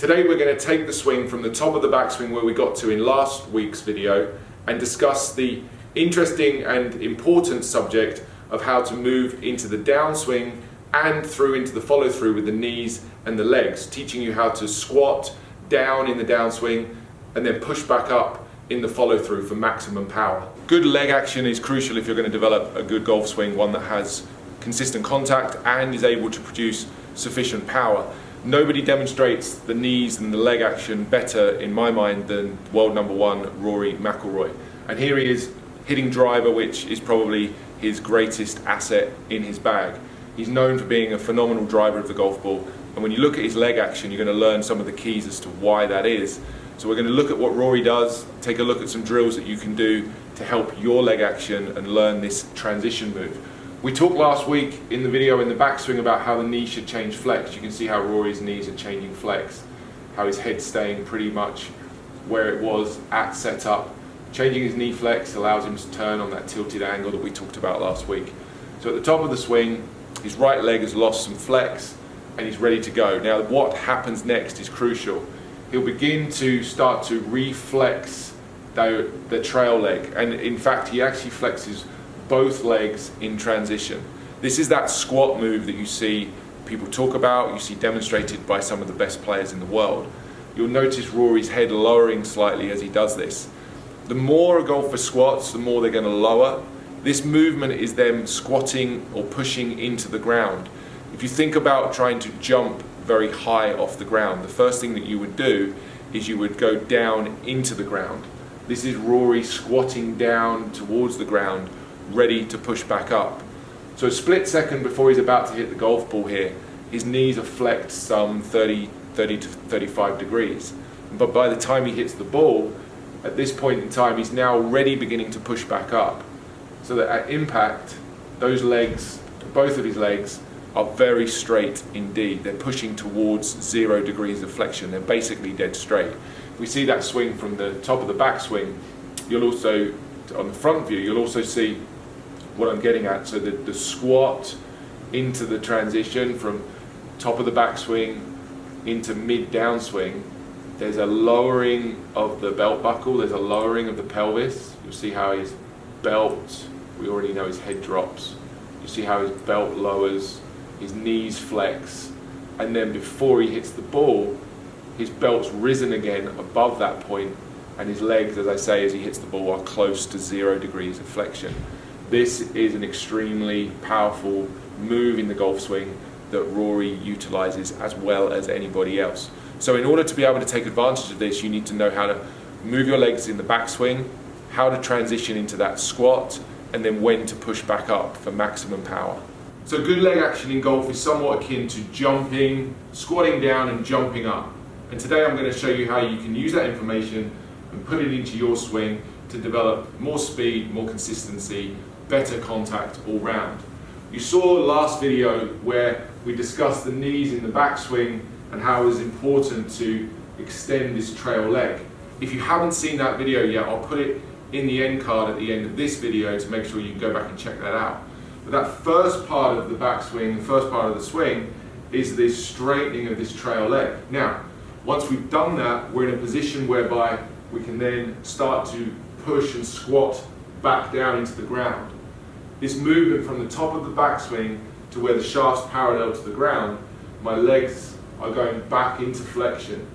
Today we're going to take the swing from the top of the backswing where we got to in last week's video and discuss the interesting and important subject of how to move into the downswing and through into the follow through with the knees and the legs, teaching you how to squat down in the downswing and then push back up in the follow through for maximum power. Good leg action is crucial if you're going to develop a good golf swing, one that has consistent contact and is able to produce sufficient power. Nobody demonstrates the knees and the leg action better in my mind than world number one Rory McIlroy. And here he is hitting driver, which is probably his greatest asset in his bag. He's known for being a phenomenal driver of the golf ball, and when you look at his leg action you're going to learn some of the keys as to why that is. So we're going to look at what Rory does, take a look at some drills that you can do to help your leg action and learn this transition move. We talked last week in the video in the backswing about how the knee should change flex. You can see how Rory's knees are changing flex, how his head's staying pretty much where it was at setup. Changing his knee flex allows him to turn on that tilted angle that we talked about last week. So at the top of the swing, his right leg has lost some flex and he's ready to go. Now what happens next is crucial. He'll begin to start to reflex the trail leg, and in fact he actually flexes both legs in transition. This is that squat move that you see people talk about, you see demonstrated by some of the best players in the world. You'll notice Rory's head lowering slightly as he does this. The more a golfer squats, the more they're going to lower. This movement is them squatting or pushing into the ground. If you think about trying to jump very high off the ground, the first thing that you would do is you would go down into the ground. This is Rory squatting down towards the ground, ready to push back up. So a split second before he's about to hit the golf ball here, his knees are flexed some 30 to 35 degrees. But by the time he hits the ball, at this point in time, he's now already beginning to push back up. So that at impact, those legs, both of his legs, are very straight indeed. They're pushing towards 0 degrees of flexion. They're basically dead straight. If we see that swing from the top of the backswing, you'll also, on the front view, you'll also see what I'm getting at. So the squat into the transition from top of the backswing into mid downswing, there's a lowering of the belt buckle, there's a lowering of the pelvis. You'll see how his belt, we already know his head drops. You see how his belt lowers, his knees flex, and then before he hits the ball, his belt's risen again above that point, and his legs, as I say, as he hits the ball, are close to 0 degrees of flexion. This is an extremely powerful move in the golf swing that Rory utilizes as well as anybody else. So in order to be able to take advantage of this, you need to know how to move your legs in the backswing, how to transition into that squat, and then when to push back up for maximum power. So good leg action in golf is somewhat akin to jumping, squatting down and jumping up. And today I'm going to show you how you can use that information and put it into your swing to develop more speed, more consistency, better contact all round. You saw last video where we discussed the knees in the backswing and how it is important to extend this trail leg. If you haven't seen that video yet, I'll put it in the end card at the end of this video to make sure you can go back and check that out. But that first part of the backswing, the first part of the swing, is this straightening of this trail leg. Now, once we've done that, we're in a position whereby we can then start to push and squat back down into the ground. This movement from the top of the backswing to where the shaft's parallel to the ground, my legs are going back into flexion.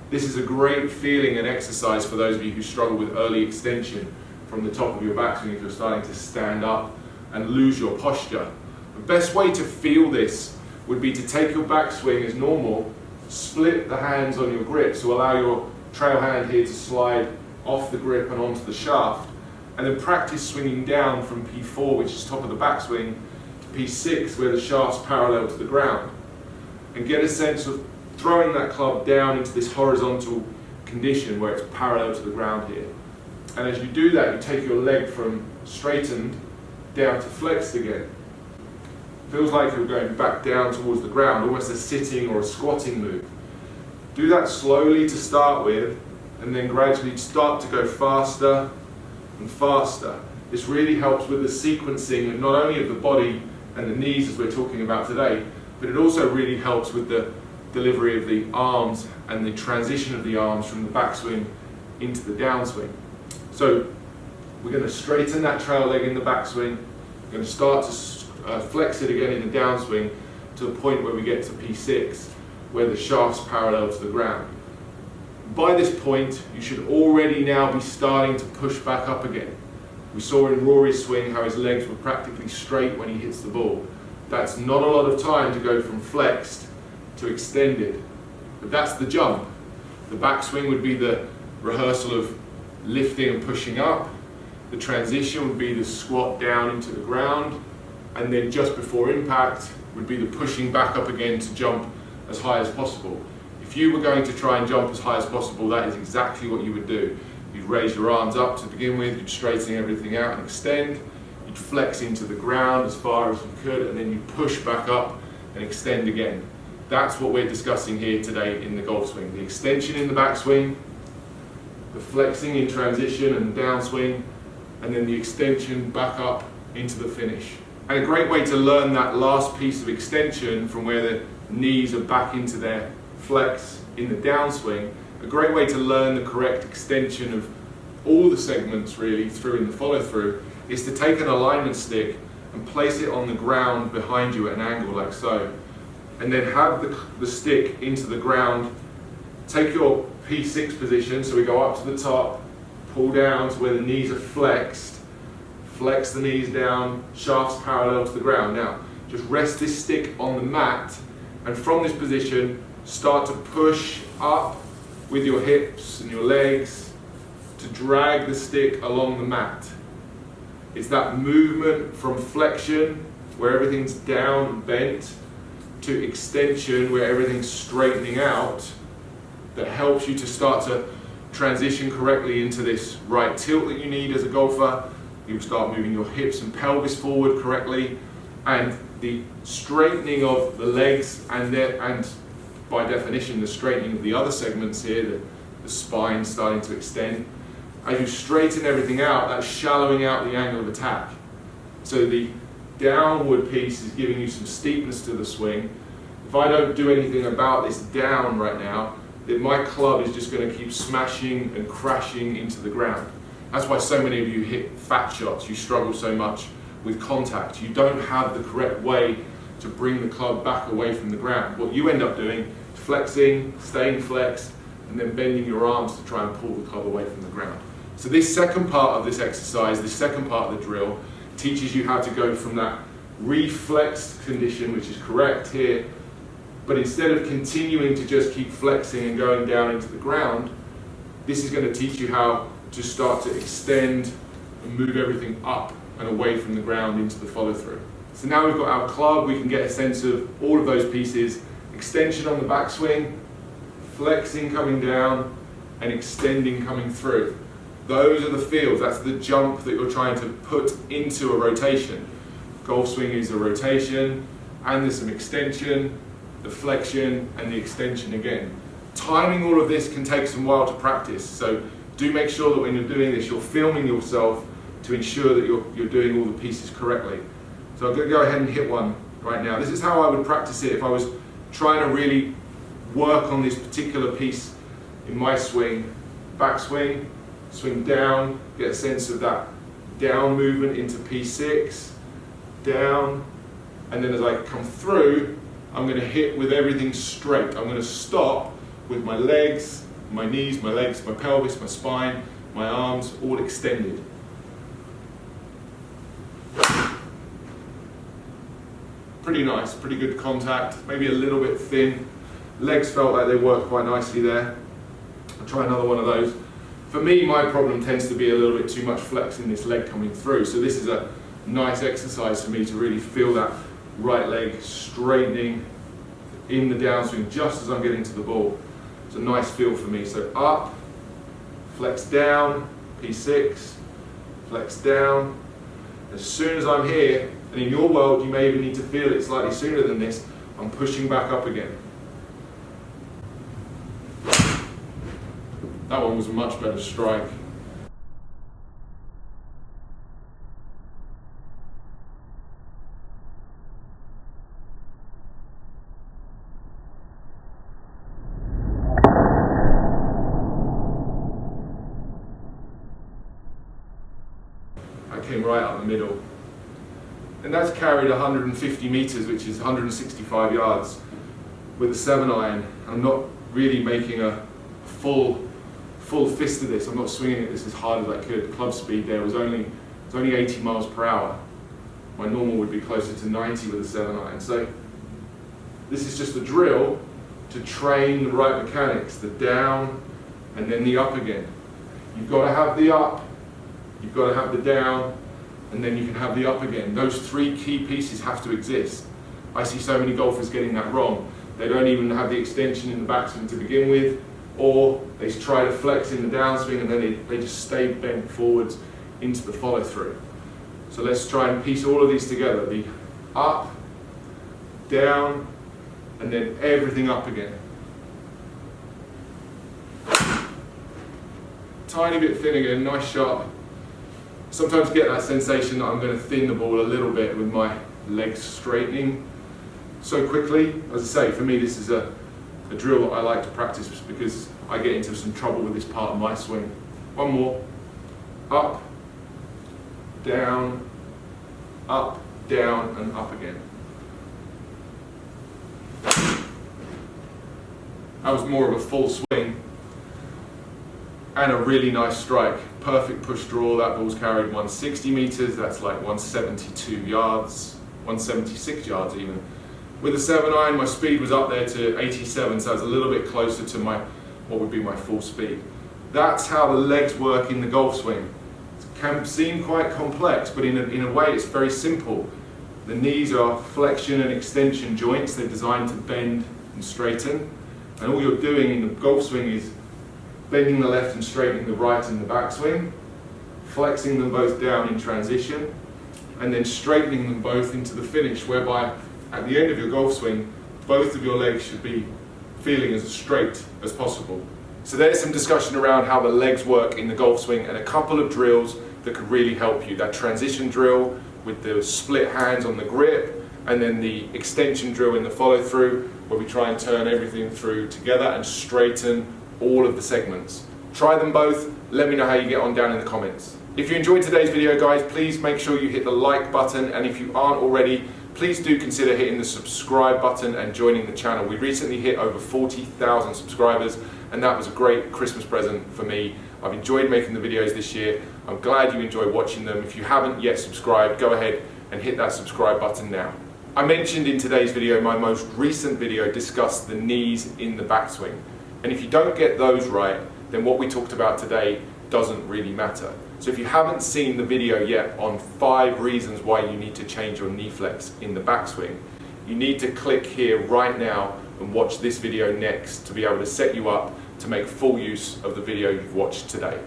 This is a great feeling and exercise for those of you who struggle with early extension from the top of your backswing if you're starting to stand up and lose your posture. The best way to feel this would be to take your backswing as normal, split the hands on your grip, so allow your trail hand here to slide off the grip and onto the shaft, and then practice swinging down from P4, which is top of the backswing, to P6, where the shaft's parallel to the ground, and get a sense of throwing that club down into this horizontal condition where it's parallel to the ground here. And as you do that, you take your leg from straightened down to flexed again. Feels like you're going back down towards the ground, almost a sitting or a squatting move. Do that slowly to start with, and then gradually start to go faster and faster. This really helps with the sequencing of not only of the body and the knees as we're talking about today, but it also really helps with the delivery of the arms and the transition of the arms from the backswing into the downswing. So we're going to straighten that trail leg in the backswing. We're going to start to flex it again in the downswing to the point where we get to P6, where the shaft's parallel to the ground. By this point, you should already now be starting to push back up again. We saw in Rory's swing how his legs were practically straight when he hits the ball. That's not a lot of time to go from flexed to extended, but that's the jump. The backswing would be the rehearsal of lifting and pushing up. The transition would be the squat down into the ground, and then just before impact would be the pushing back up again to jump as high as possible. If you were going to try and jump as high as possible, that is exactly what you would do. You'd raise your arms up to begin with, you'd straighten everything out and extend, you'd flex into the ground as far as you could, and then you'd push back up and extend again. That's what we're discussing here today in the golf swing. The extension in the backswing, the flexing in transition and downswing, and then the extension back up into the finish. And a great way to learn that last piece of extension from where the knees are back into their flex in the downswing, a great way to learn the correct extension of all the segments really through in the follow through is to take an alignment stick and place it on the ground behind you at an angle like so, and then have the stick into the ground. Take your P6 position, so we go up to the top, pull down to where the knees are flexed, flex the knees down, shafts parallel to the ground. Now just rest this stick on the mat, and from this position start to push up with your hips and your legs to drag the stick along the mat. It's that movement from flexion, where everything's down and bent, to extension, where everything's straightening out, that helps you to start to transition correctly into this right tilt that you need as a golfer. You start moving your hips and pelvis forward correctly, and the straightening of the legs and by definition the straightening of the other segments here, the spine starting to extend. As you straighten everything out, that's shallowing out the angle of attack. So the downward piece is giving you some steepness to the swing. If I don't do anything about this down right now, then my club is just going to keep smashing and crashing into the ground. That's why so many of you hit fat shots. You struggle so much with contact. You don't have the correct way to bring the club back away from the ground. What you end up doing is flexing, staying flexed, and then bending your arms to try and pull the club away from the ground. So this second part of this exercise, this second part of the drill, teaches you how to go from that reflexed condition, which is correct here, but instead of continuing to just keep flexing and going down into the ground, this is going to teach you how to start to extend and move everything up and away from the ground into the follow through. So now we've got our club, we can get a sense of all of those pieces: extension on the backswing, flexing coming down, and extending coming through. Those are the feels, that's the jump that you're trying to put into a rotation. Golf swing is a rotation, and there's some extension, the flexion, and the extension again. Timing all of this can take some while to practice, so do make sure that when you're doing this, you're filming yourself to ensure that you're doing all the pieces correctly. So I'm going to go ahead and hit one right now. This is how I would practice it if I was trying to really work on this particular piece in my swing. Backswing, swing down, get a sense of that down movement into P6, down, and then as I come through, I'm going to hit with everything straight. I'm going to stop with my legs, my knees, my legs, my pelvis, my spine, my arms all extended. Pretty nice, pretty good contact, maybe a little bit thin. Legs felt like they worked quite nicely there. I'll try another one of those. For me, my problem tends to be a little bit too much flex in this leg coming through, so this is a nice exercise for me to really feel that right leg straightening in the downswing just as I'm getting to the ball. It's a nice feel for me. So up, flex down, P6, flex down. As soon as I'm here, and in your world you may even need to feel it slightly sooner than this, I'm pushing back up again. That one was a much better strike. right up the middle. And that's carried 150 meters, which is 165 yards, with a 7-iron. I'm not really making a full fist of this. I'm not swinging it this as hard as I could. Club speed there was only 80 miles per hour. My normal would be closer to 90 with a 7-iron. So this is just a drill to train the right mechanics, the down and then the up again. You've got to have the up, you've got to have the down, and then you can have the up again. Those three key pieces have to exist. I see so many golfers getting that wrong. They don't even have the extension in the backswing to begin with, or they try to flex in the downswing and then they just stay bent forwards into the follow through. So let's try and piece all of these together. The up, down, and then everything up again. Tiny bit thin again, nice shot. Sometimes get that sensation that I'm going to thin the ball a little bit with my legs straightening so quickly. As I say, for me this is a drill that I like to practice because I get into some trouble with this part of my swing. One more. Up, down, and up again. That was more of a full swing and a really nice strike. Perfect push draw. That ball's carried 160 meters. That's like 172 yards, 176 yards even. With a 7-iron, my speed was up there to 87, so it's a little bit closer to what would be my full speed. That's how the legs work in the golf swing. It can seem quite complex, but in a way it's very simple. The knees are flexion and extension joints. They're designed to bend and straighten. And all you're doing in the golf swing is bending the left and straightening the right in the backswing, flexing them both down in transition, and then straightening them both into the finish, whereby at the end of your golf swing, both of your legs should be feeling as straight as possible. So there's some discussion around how the legs work in the golf swing and a couple of drills that could really help you. That transition drill with the split hands on the grip, and then the extension drill in the follow through, where we try and turn everything through together and straighten all of the segments. Try them both, let me know how you get on down in the comments. If you enjoyed today's video guys, please make sure you hit the like button, and if you aren't already, please do consider hitting the subscribe button and joining the channel. We recently hit over 40,000 subscribers, and that was a great Christmas present for me. I've enjoyed making the videos this year. I'm glad you enjoy watching them. If you haven't yet subscribed, go ahead and hit that subscribe button now. I mentioned in today's video, my most recent video discussed the knees in the backswing. And if you don't get those right, then what we talked about today doesn't really matter. So if you haven't seen the video yet on 5 reasons why you need to change your knee flex in the backswing, you need to click here right now and watch this video next to be able to set you up to make full use of the video you've watched today.